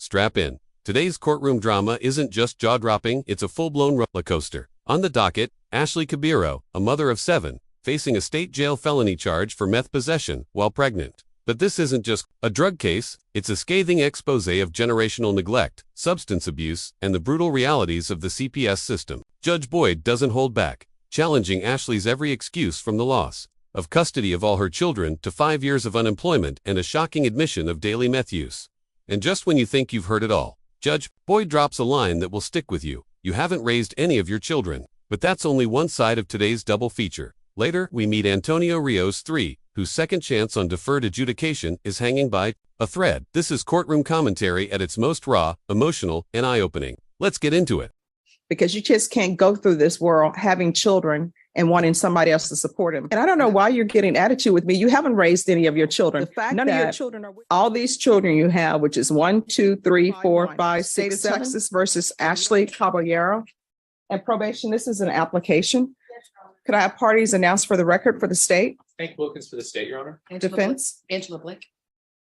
Strap in. Today's courtroom drama isn't just jaw-dropping, it's a full-blown roller coaster. On the docket, Ashley Cabiro, a mother of 7, facing a state jail felony charge for meth possession while pregnant. But this isn't just a drug case, it's a scathing expose of generational neglect, substance abuse, and the brutal realities of the CPS system. Judge Boyd doesn't hold back, challenging Ashley's every excuse from the loss of custody of all her children to 5 years of unemployment and a shocking admission of daily meth use. And just when you think you've heard it all, Judge Boyd drops a line that will stick with you. You haven't raised any of your children. But that's only one side of today's double feature. Later, we meet Antonio Rios III, whose second chance on deferred adjudication is hanging by a thread. This is courtroom commentary at its most raw, emotional, and eye-opening. Let's get into it. Because you just can't go through this world having children and wanting somebody else to support them. And I don't know why you're getting attitude with me. You haven't raised any of your children. The fact None of your children are all these children you have, which is 1, 2, 3, 4, 5, 6, Texas versus Ashley Caballero. And probation, this is an application. Could I have parties announced for the record for the state? Hank Wilkins for the state, Your Honor. Defense? Angela Blick.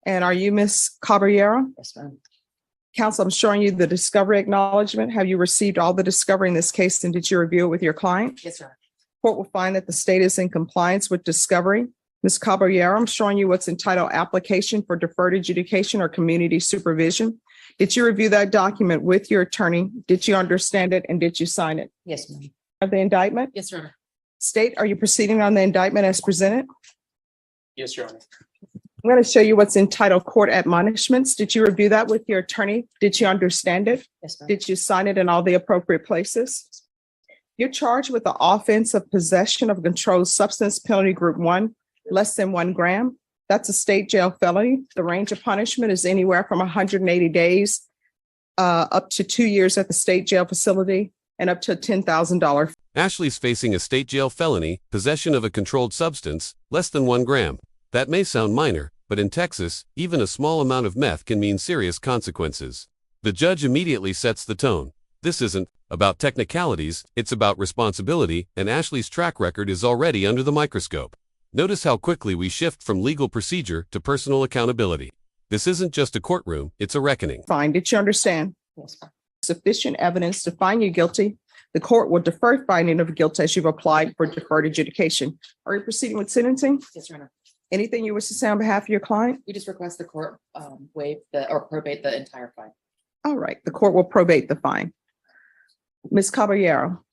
And are you Miss Caballero? Yes, ma'am. Counsel, I'm showing you the discovery acknowledgement. Have you received all the discovery in this case, and did you review it with your client? Yes, sir. Court will find that the state is in compliance with discovery. Ms. Caballero, I'm showing you what's entitled Application for Deferred Adjudication or Community Supervision. Did you review that document with your attorney? Did you understand it, and did you sign it? Yes, ma'am. Of the indictment? Yes, sir. State, are you proceeding on the indictment as presented? Yes, Your Honor. I'm going to show you what's entitled Court Admonishments. Did you review that with your attorney? Did you understand it? Yes, ma'am. Did you sign it in all the appropriate places? You're charged with the offense of possession of a controlled substance, penalty group 1, less than 1 gram. That's a state jail felony. The range of punishment is anywhere from 180 days up to 2 years at the state jail facility and up to a $10,000. Ashley's facing a state jail felony, possession of a controlled substance, less than 1 gram. That may sound minor, but in Texas, even a small amount of meth can mean serious consequences. The judge immediately sets the tone. This isn't about technicalities, it's about responsibility, and Ashley's track record is already under the microscope. Notice how quickly we shift from legal procedure to personal accountability. This isn't just a courtroom, it's a reckoning. Fine. Did you understand? Yes, ma'am. Sufficient evidence to find you guilty. The court will defer finding of guilt as you've applied for deferred adjudication. Are you proceeding with sentencing? Yes, Your Honor. Anything you wish to say on behalf of your client? We just request the court waive or probate the entire fine. All right. The court will probate the fine. Ms. Caballero,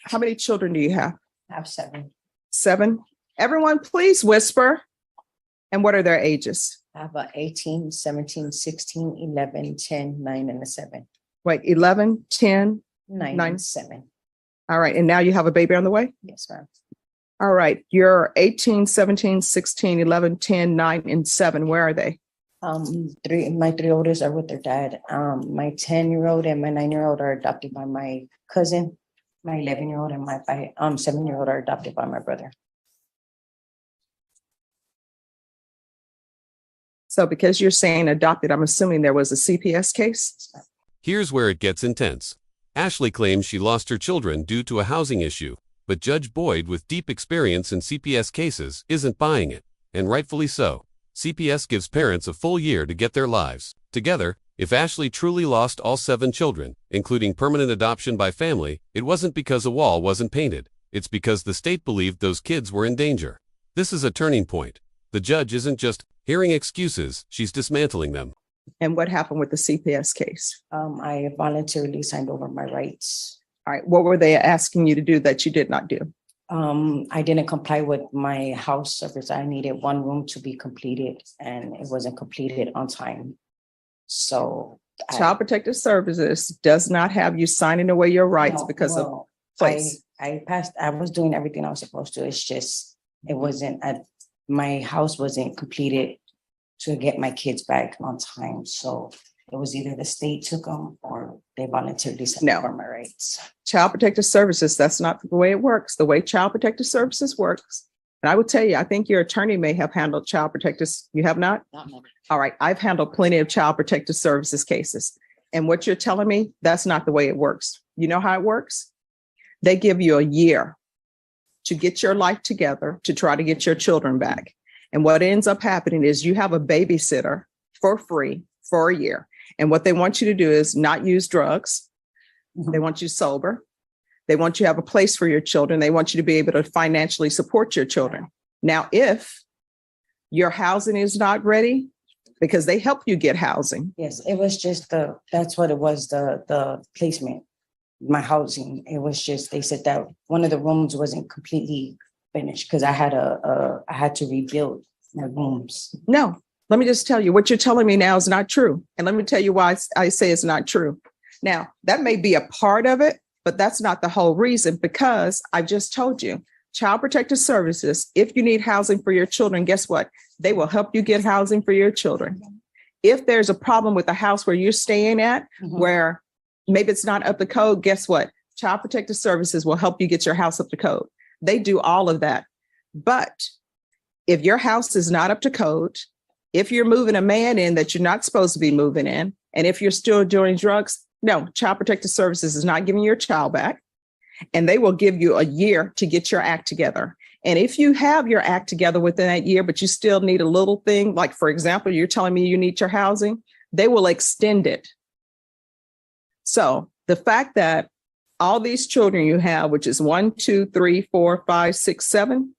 how many children do you have? I have 7. 7. Everyone, please whisper. And what are their ages? I have 18, 17, 16, 11, 10, 9, and a 7. Wait, 11, 10, 9, 9. and 7. All right. And now you have a baby on the way? Yes, ma'am. All right. You're 18, 17, 16, 11, 10, 9, and 7. Where are they? My 3 oldest are with their dad. My 10-year-old and my 9-year-old are adopted by my cousin. My 11-year-old and my 7-year-old are adopted by my brother. So because you're saying adopted, I'm assuming there was a CPS case? Here's where it gets intense. Ashley claims she lost her children due to a housing issue, but Judge Boyd, with deep experience in CPS cases, isn't buying it, and rightfully so. CPS gives parents a full year to get their lives together. If Ashley truly lost all 7 children, including permanent adoption by family, it wasn't because a wall wasn't painted. It's because the state believed those kids were in danger. This is a turning point. The judge isn't just hearing excuses, she's dismantling them. And what happened with the CPS case? I voluntarily signed over my rights. All right. What were they asking you to do that you did not do? I didn't comply with my house service. I needed 1 room to be completed, and it wasn't completed on time. So Child Protective Services does not have you signing away your rights because of place. I was doing everything I was supposed to. It's just, it wasn't, my house wasn't completed to get my kids back on time. So it was either the state took them or they voluntarily signed over my rights. Child Protective Services, that's not the way it works. The way Child Protective Services works. And I will tell you, I think your attorney may have handled Child Protective. You have not? Not more. All right. I've handled plenty of Child Protective Services cases. And what you're telling me, that's not the way it works. You know how it works? They give you a year to get your life together, to try to get your children back. And what ends up happening is you have a babysitter for free for a year. And what they want you to do is not use drugs. Mhm. They want you sober. They want you to have a place for your children. They want you to be able to financially support your children. Now, if your housing is not ready, because they help you get housing. Yes, it was just that's what it was, the placement, my housing. It was just, they said that one of the rooms wasn't completely finished because I had to rebuild my rooms. No, let me just tell you, what you're telling me now is not true. And let me tell you why I say it's not true. Now, that may be a part of it, but that's not the whole reason, because I've just told you, Child Protective Services, if you need housing for your children, guess what? They will help you get housing for your children. If there's a problem with the house where you're staying at, Mhm. where maybe it's not up to code, guess what? Child Protective Services will help you get your house up to code. They do all of that. But if your house is not up to code, if you're moving a man in that you're not supposed to be moving in, and if you're still doing drugs, no, Child Protective Services is not giving your child back. And they will give you a year to get your act together. And if you have your act together within that year, but you still need a little thing, like, for example, you're telling me you need your housing, they will extend it. So the fact that all these children you have, which is 1, 2, 3, 4, 5, 6, 7,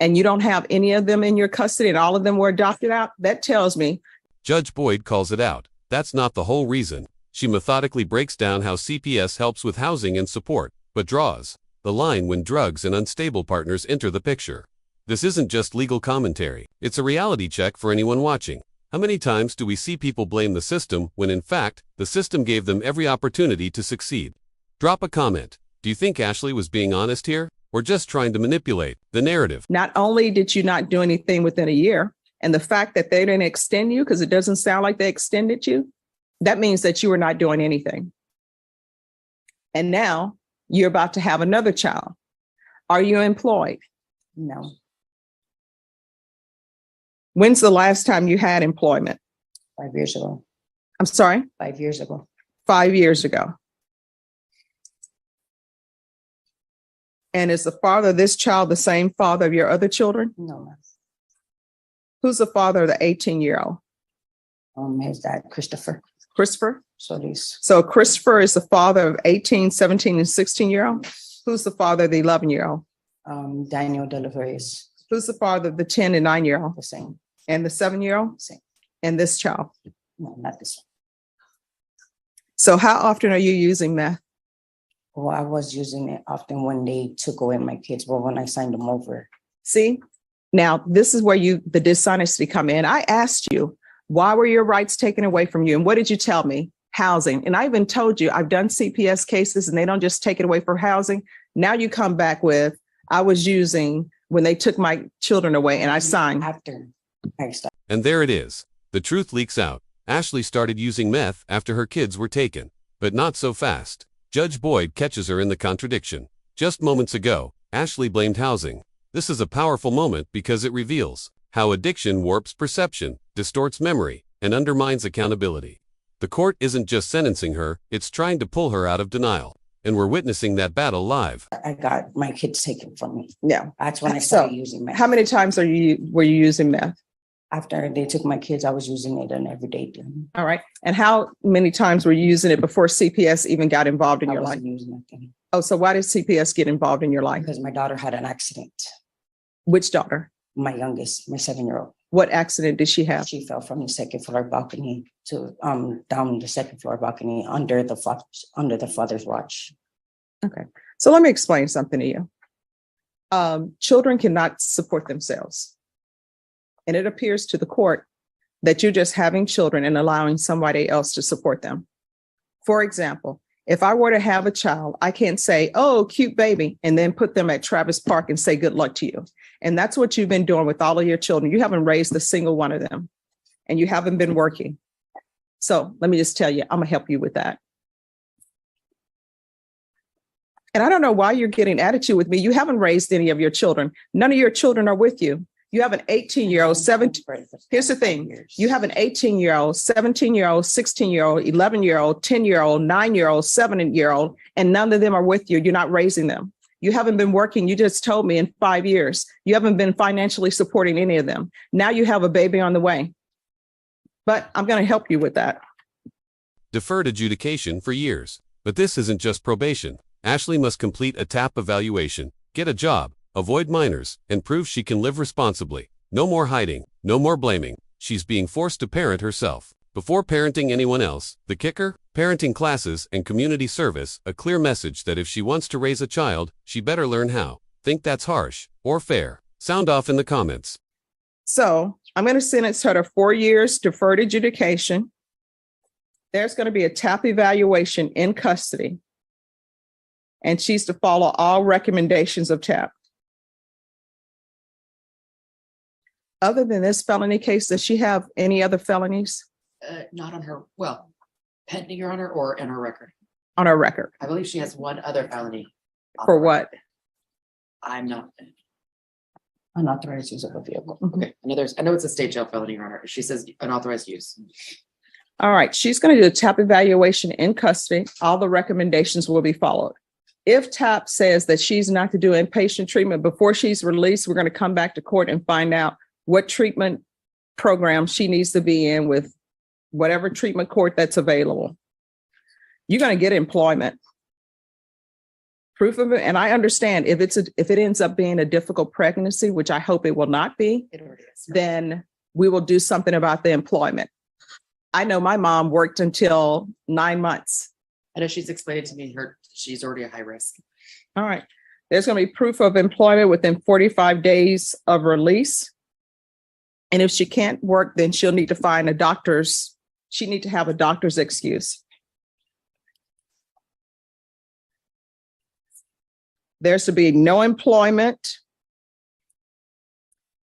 and you don't have any of them in your custody and all of them were adopted out, that tells me. Judge Boyd calls it out. That's not the whole reason. She methodically breaks down how CPS helps with housing and support, but draws the line when drugs and unstable partners enter the picture. This isn't just legal commentary. It's a reality check for anyone watching. How many times do we see people blame the system when in fact, the system gave them every opportunity to succeed? Drop a comment. Do you think Ashley was being honest here, or just trying to manipulate the narrative? Not only did you not do anything within a year, and the fact that they didn't extend you, because it doesn't sound like they extended you, that means that you were not doing anything. And now you're about to have another child. Are you employed? No, When's the last time you had employment? 5 years ago. I'm sorry, 5 years ago. 5 years ago. And is the father of this child the same father of your other children? No, ma'am. Who's the father of the 18-year-old? His dad, Christopher. Christopher? So these, So Christopher is the father of 18, 17, and 16-year-old? Who's the father of the 11-year-old? Daniel Delaveris, Who's the father of the 10 and 9-year-old? the same, And the 7-year-old? same. And this child? No, not this one. So how often are you using meth? Well, I was using it often when they took away my kids, but when I signed them over. See, now this is where the dishonesty come in. I asked you, why were your rights taken away from you? And what did you tell me? Housing. And I even told you, I've done CPS cases and they don't just take it away for housing. Now you come back with, I was using when they took my children away and I signed. After I stopped. And there it is. The truth leaks out. Ashley started using meth after her kids were taken. But not so fast. Judge Boyd catches her in the contradiction. Just moments ago, Ashley blamed housing. This is a powerful moment because it reveals how addiction warps perception, distorts memory, and undermines accountability. The court isn't just sentencing her, it's trying to pull her out of denial. And we're witnessing that battle live. I got my kids taken from me. Yeah. That's when I So, started using meth. How many times were you using meth? After they took my kids, I was using it an everyday thing. All right. And how many times were you using it before CPS even got involved in I your life? wasn't using nothing Oh, so why did CPS get involved in your life? because my daughter had an accident. Which daughter? My youngest, my 7-year-old. What accident did she have? She fell from the second floor balcony to down the second floor balcony under the father's watch. Okay. So let me explain something to you. Children cannot support themselves. And it appears to the court that you're just having children and allowing somebody else to support them. For example, if I were to have a child, I can't say, oh, cute baby, and then put them at Travis Park and say, good luck to you. And that's what you've been doing with all of your children. You haven't raised a single one of them and you haven't been working. So let me just tell you, I'm gonna help you with that. And I don't know why you're getting attitude with me. You haven't raised any of your children. None of your children are with you. You have an 18-year-old, 17. Here's the thing. You have an 18-year-old, 17-year-old, 16-year-old, 11-year-old, 10-year-old, 9-year-old, 7-year-old, and none of them are with you. You're not raising them. You haven't been working. You just told me in 5 years. You haven't been financially supporting any of them. Now you have a baby on the way. But I'm going to help you with that. deferred adjudication for years. But this isn't just probation. Ashley must complete a TAP evaluation, get a job, avoid minors, and prove she can live responsibly. No more hiding, no more blaming. She's being forced to parent herself. Before parenting anyone else, the kicker? Parenting classes and community service, a clear message that if she wants to raise a child, she better learn how. Think that's harsh or fair? Sound off in the comments. So I'm going to sentence her to 4 years deferred adjudication. There's going to be a TAP evaluation in custody. And she's to follow all recommendations of TAP. Other than this felony case, does she have any other felonies Not on her, well, pending, Your Honor, or in her record. on her record? I believe she has one other felony. For what? I'm not, Unauthorized use of a vehicle. okay, I know it's a state jail felony, Your Honor. She says unauthorized use. All right, she's going to do a TAP evaluation in custody. All the recommendations will be followed. If TAP says that she's not to do inpatient treatment before she's released, we're going to come back to court and find out what treatment program she needs to be in with whatever treatment court that's available. You're going to get employment. Proof of it. And I understand if it ends up being a difficult pregnancy, which I hope it will not be, It already is. then we will do something about the employment. I know my mom worked until 9 months. I know she's explained to me she's already a high risk. All right. There's going to be proof of employment within 45 days of release. And if she can't work, then she'll need to find she need to have a doctor's excuse. There's to be no employment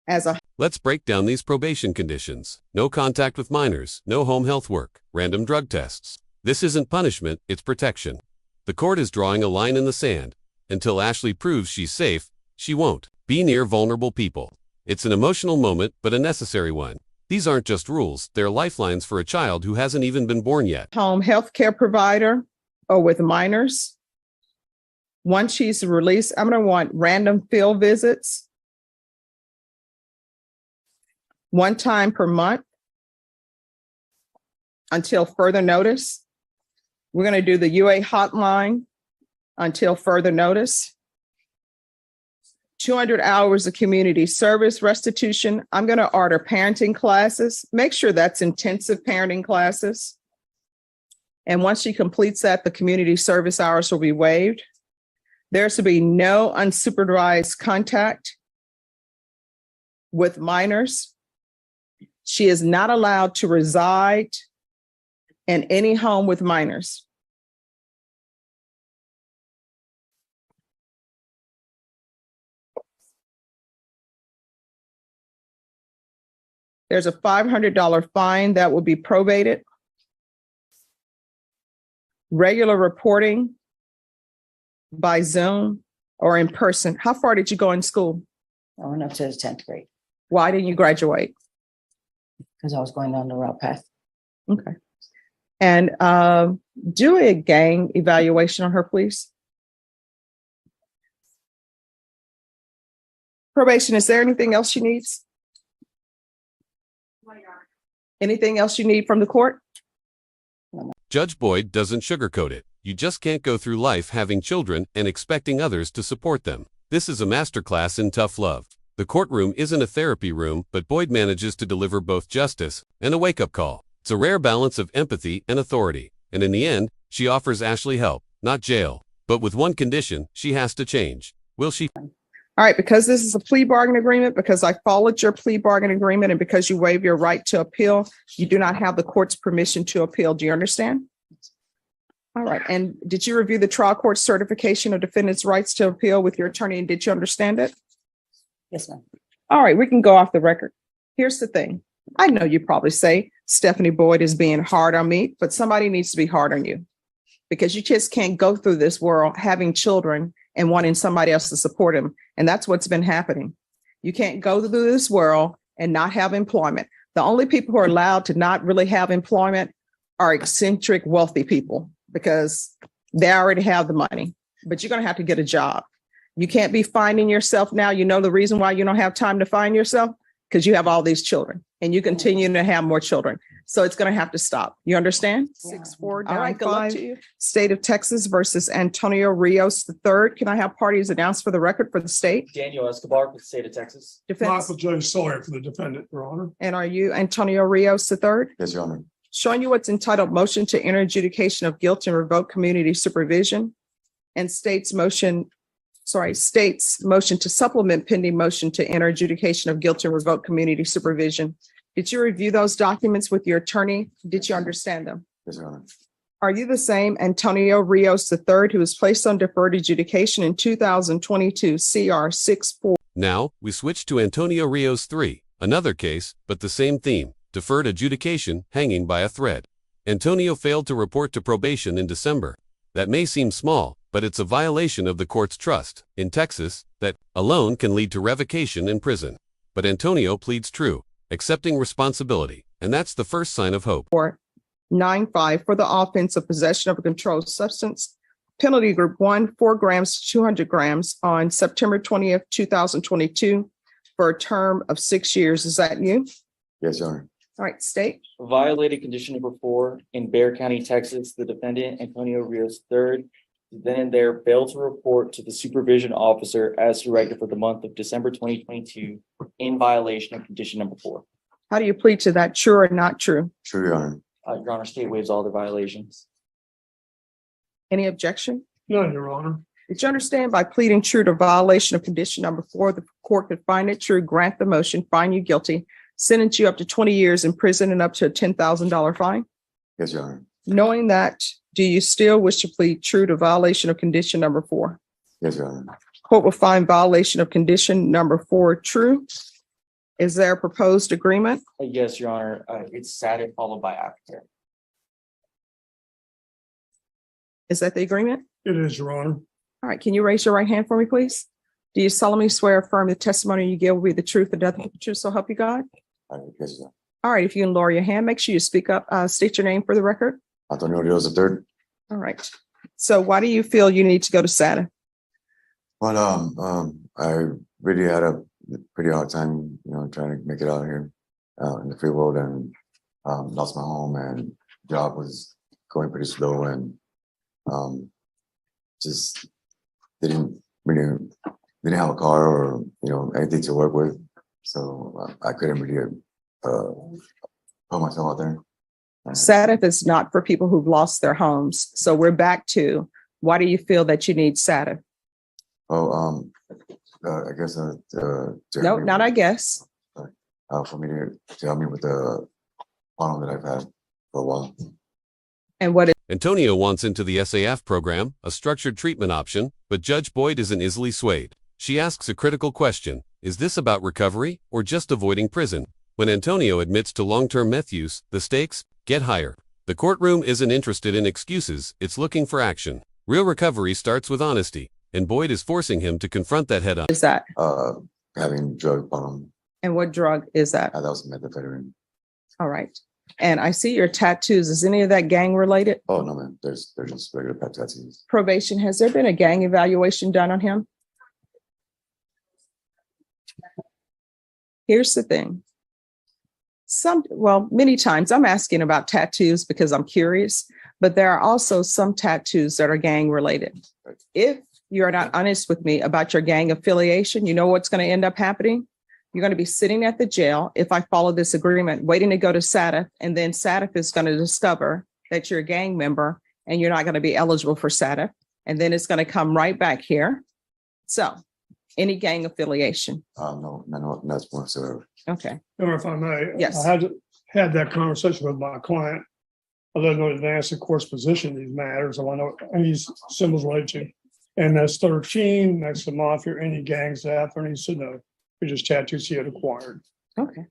as a Let's break down these probation conditions. No contact with minors, no home health work, random drug tests. This isn't punishment, it's protection. The court is drawing a line in the sand. Until Ashley proves she's safe, she won't be near vulnerable people. It's an emotional moment, but a necessary one. These aren't just rules, they're lifelines for a child who hasn't even been born yet. home health care provider or with minors. Once she's released, I'm going to want random field visits. 1 time per month until further notice. We're going to do the UA hotline until further notice. 200 hours of community service restitution. I'm going to order parenting classes. Make sure that's intensive parenting classes. And once she completes that, the community service hours will be waived. There's to be no unsupervised contact with minors. She is not allowed to reside in any home with minors. There's a $500 fine that will be probated. Regular reporting by Zoom or in person. How far did you go in school? I went up to the 10th grade Why didn't you graduate? because I was going down the route path. Okay. And do a gang evaluation on her, please. Probation, is there anything else she needs? Anything else you need from the court? Judge Boyd doesn't sugarcoat it. You just can't go through life having children and expecting others to support them. This is a masterclass in tough love. The courtroom isn't a therapy room, but Boyd manages to deliver both justice and a wake-up call. It's a rare balance of empathy and authority. And in the end, she offers Ashley help, not jail. But with one condition, she has to change. Will she? All right, because this is a plea bargain agreement, because I followed your plea bargain agreement, and because you waive your right to appeal, you do not have the court's permission to appeal. Do you understand? All right. And did you review the trial court certification of defendant's rights to appeal with your attorney, and did you understand it? Yes, ma'am. All right, we can go off the record. Here's the thing. I know you probably say Stephanie Boyd is being hard on me, but somebody needs to be hard on you, because you just can't go through this world having children and wanting somebody else to support them. And that's what's been happening. You can't go through this world and not have employment. The only people who are allowed to not really have employment are eccentric, wealthy people, because they already have the money, but you're going to have to get a job. You can't be finding yourself now. You know the reason why you don't have time to find yourself? Because you have all these children. and you continue to have more children. So it's going to have to stop. You understand? Yeah. 6495, State of Texas versus Antonio Rios III. Can I have parties announced for the record for the state? Daniel Escobar with the state of Texas. Defense. Michael J. Sawyer for the defendant, Your Honor. And are you Antonio Rios III? Yes, Your Honor. Showing you what's entitled motion to enter adjudication of guilt and revoke community supervision, and states motion to supplement pending motion to enter adjudication of guilt and revoke community supervision. Did you review those documents with your attorney? Did you understand them? Yes, Your Honor. Are you the same Antonio Rios III who was placed on deferred adjudication in 2022 CR 64? Now, we switch to Antonio Rios III, another case, but the same theme, deferred adjudication hanging by a thread. Antonio failed to report to probation in December. That may seem small, but it's a violation of the court's trust in Texas that alone can lead to revocation in prison. But Antonio pleads true, accepting responsibility, and that's the first sign of hope. 95 for the offense of possession of a controlled substance. Penalty group 1, 4 grams to 200 grams on September 20th, 2022 for a term of 6 years. Is that you? Yes, Your Honor. All right, state. Violated condition number 4 in Bexar County, Texas. The defendant, Antonio Rios III, then and there failed to report to the supervision officer as directed for the month of December 2022 in violation of condition number 4. How do you plead to that? True or not true? True, Your Honor. Your Honor, state waives all the violations. Any objection? None, Your Honor. Did you understand by pleading true to violation of condition number 4, the court could find it true, grant the motion, find you guilty, sentence you up to 20 years in prison and up to a $10,000 fine? Yes, Your Honor. Knowing that, do you still wish to plead true to violation of condition number 4? Yes, Your Honor. Court will find violation of condition number 4 true. Is there a proposed agreement? Yes, Your Honor. It's SATIC followed by aftercare. Is that the agreement? It is, Your Honor. All right, can you raise your right hand for me, please? Do you solemnly swear or affirm the testimony you give will be the truth, the nothing but the truth, so help you God? Yes, Your Honor. All right, if you can lower your hand, make sure you speak up, state your name for the record. Antonio Rios III. All right. So why do you feel you need to go to SATA? Well, I really had a pretty hard time, trying to make it out here in the free world, and lost my home, and job was going pretty slow, and just didn't have a car or anything to work with, so I couldn't really put myself out there. SATA is not for people who've lost their homes. So we're back to, why do you feel that you need SATA? I guess No, not I guess. for me to help me with the problem that I've had for a while. And what is Antonio wants into the SAF program, a structured treatment option, but Judge Boyd isn't easily swayed. She asks a critical question: is this about recovery or just avoiding prison? When Antonio admits to long-term meth use, the stakes get higher. The courtroom isn't interested in excuses, it's looking for action. Real recovery starts with honesty, and Boyd is forcing him to confront that head-on. that? Having drug problem, And what drug is that? that was methamphetamine. All right. And I see your tattoos. Is any of that gang related? Oh no, man, they're just regular pet tattoos. Probation, has there been a gang evaluation done on him? Here's the thing. Many times I'm asking about tattoos because I'm curious, but there are also some tattoos that are gang related. If you're not honest with me about your gang affiliation, you know what's going to end up happening? You're going to be sitting at the jail, if I follow this agreement, waiting to go to SATF, and then SATF is going to discover that you're a gang member and you're not going to be eligible for SATF. And then it's going to come right back here. So any gang affiliation? No, not whatsoever. Okay. Or if I may. Yes. I had that conversation with my client. I don't know advance the court's position in these matters. I want to know any symbols related to. And that's 13, next to mafia, any gangs after, and he said no. We just tattoos he had acquired. Okay.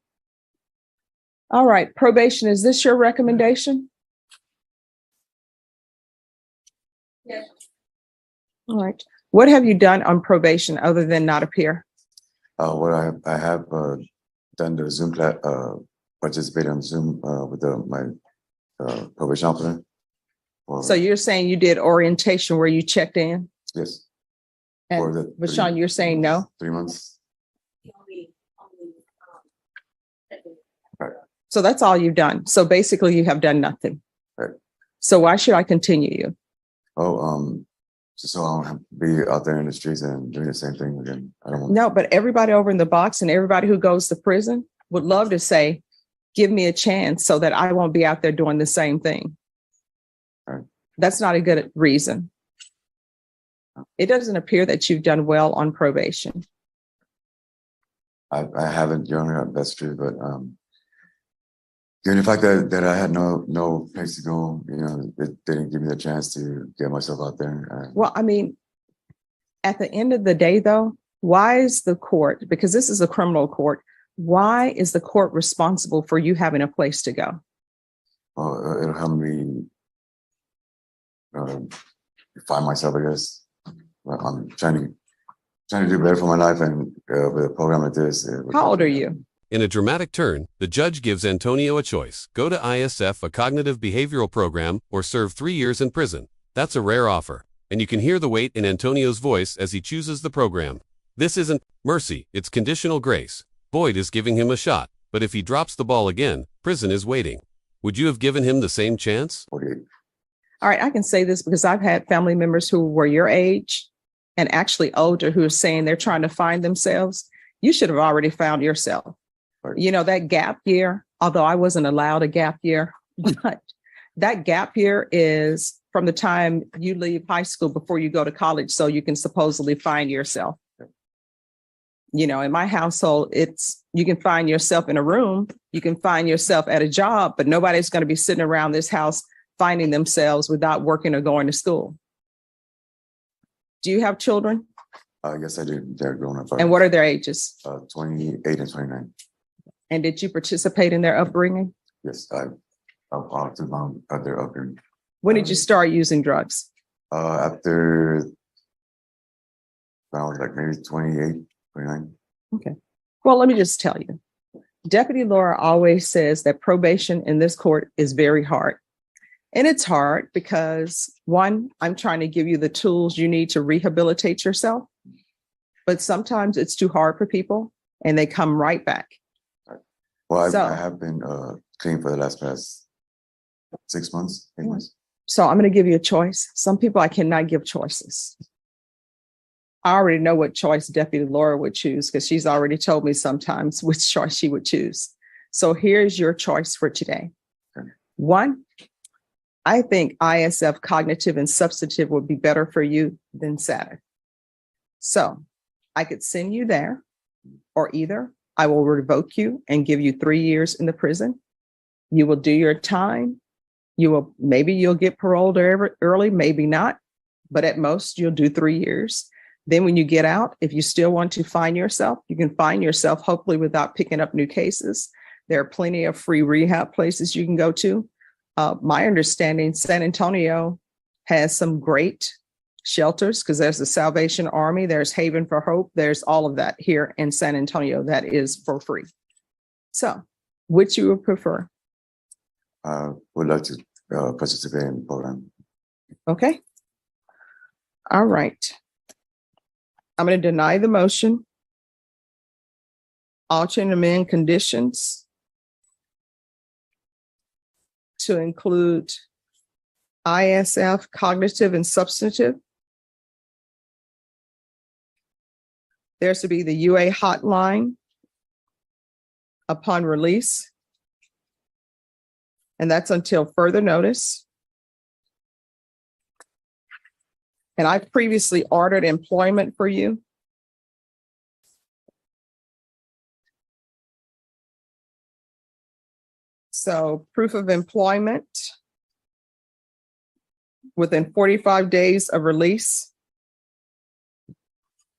All right. Probation, is this your recommendation? Yes. All right. What have you done on probation other than not appear? What I have done the Zoom participated on Zoom with my probation officer. So you're saying you did orientation where you checked in? Yes. And For the Vashawn, you're saying no? 3 months. So that's all you've done. So basically you have done nothing. Right. So why should I continue you? Oh, just so I don't have to be out there in the streets and doing the same thing again. I don't want. No, but everybody over in the box and everybody who goes to prison would love to say, give me a chance so that I won't be out there doing the same thing. Right. That's not a good reason. It doesn't appear that you've done well on probation. I haven't, Your Honor, that's true, but given the fact that I had no place to go, you know, it didn't give me the chance to get myself out there. Well, I mean, at the end of the day, though, why is the court, because this is a criminal court, why is the court responsible for you having a place to go? Well, it'll help me find myself, I guess. I'm trying to do better for my life, and with a program like this. How old are you? In a dramatic turn, the judge gives Antonio a choice: go to ISF, a cognitive behavioral program, or serve 3 years in prison. That's a rare offer, and you can hear the weight in Antonio's voice as he chooses the program. This isn't mercy, it's conditional grace. Boyd is giving him a shot, but if he drops the ball again, prison is waiting. Would you have given him the same chance? 48. All right, I can say this because I've had family members who were your age and actually older who are saying they're trying to find themselves. You should have already found yourself. Right. You know, that gap year, although I wasn't allowed a gap year, but that gap year is from the time you leave high school before you go to college, so you can supposedly find yourself. You know, in my household, you can find yourself in a room, you can find yourself at a job, but nobody's going to be sitting around this house finding themselves without working or going to school. Do you have children? Yes, I do. They're grown up. And what are their ages? 28 and 29. And did you participate in their upbringing? Yes, I've talked to them at their upbringing. When did you start using drugs? After I was like maybe 28, 29. Okay. Well, let me just tell you. Deputy Laura always says that probation in this court is very hard. And it's hard because, one, I'm trying to give you the tools you need to rehabilitate yourself. But sometimes it's too hard for people and they come right back. Well, So- I have been clean for the past 6 months, 8 months. So I'm going to give you a choice. Some people I cannot give choices. I already know what choice Deputy Laura would choose because she's already told me sometimes which choice she would choose. So here's your choice for today. Okay. One, I think ISF cognitive and substantive would be better for you than SATA. So I could send you there, or either I will revoke you and give you 3 years in the prison. You will do your time. Maybe you'll get paroled early, maybe not, but at most you'll do 3 years. Then when you get out, if you still want to find yourself, you can find yourself hopefully without picking up new cases. There are plenty of free rehab places you can go to. My understanding, San Antonio has some great shelters because there's the Salvation Army, there's Haven for Hope, there's all of that here in San Antonio that is for free. So, which you would prefer? Would like to participate in the program. Okay. All right. I'm going to deny the motion. Alter and amend conditions to include ISF, cognitive and substantive. There's to be the UA hotline upon release. And that's until further notice. And I previously ordered employment for you. So proof of employment within 45 days of release.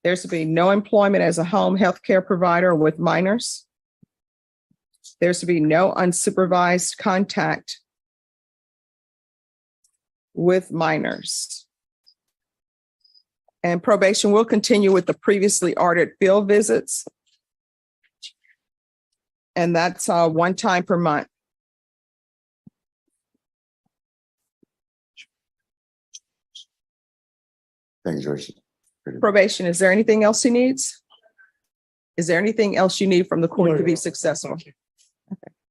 There's to be no employment as a home health care provider with minors. There's to be no unsupervised contact with minors. And probation will continue with the previously ordered field visits. And that's 1 time per month. Thank you, George. Probation, is there anything else he needs? Is there anything else you need from the court to be successful?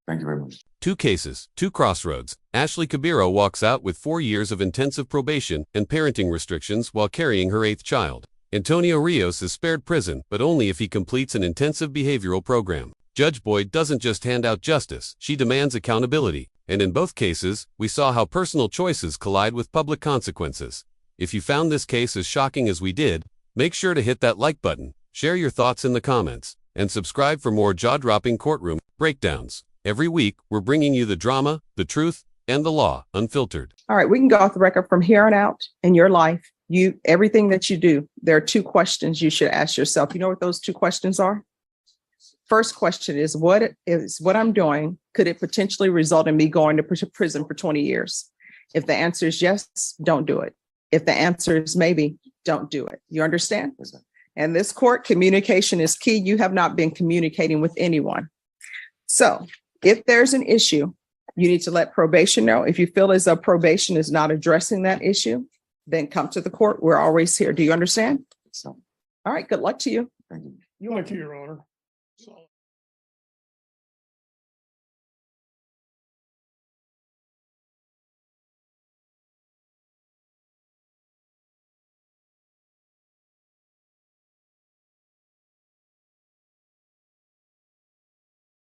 Thank you very much. 2 cases, 2 crossroads. Ashley Cabiro walks out with 4 years of intensive probation and parenting restrictions while carrying her 8th child. Antonio Rios is spared prison, but only if he completes an intensive behavioral program. Judge Boyd doesn't just hand out justice, she demands accountability. And in both cases, we saw how personal choices collide with public consequences. If you found this case as shocking as we did, make sure to hit that like button, share your thoughts in the comments, and subscribe for more jaw-dropping courtroom breakdowns. Every week, we're bringing you the drama, the truth, and the law, unfiltered. All right, we can go off the record from here on out in your life. Everything that you do, there are 2 questions you should ask yourself. You know what those 2 questions are? First question is what I'm doing, could it potentially result in me going to prison for 20 years? If the answer is yes, don't do it. If the answer is maybe, don't do it. You understand? Yes, sir. And this court, communication is key. You have not been communicating with anyone. So if there's an issue, you need to let probation know. If you feel as though probation is not addressing that issue, then come to the court. We're always here. Do you understand? So, All right, good luck to you. thank you. Thank you, Your Honor. So-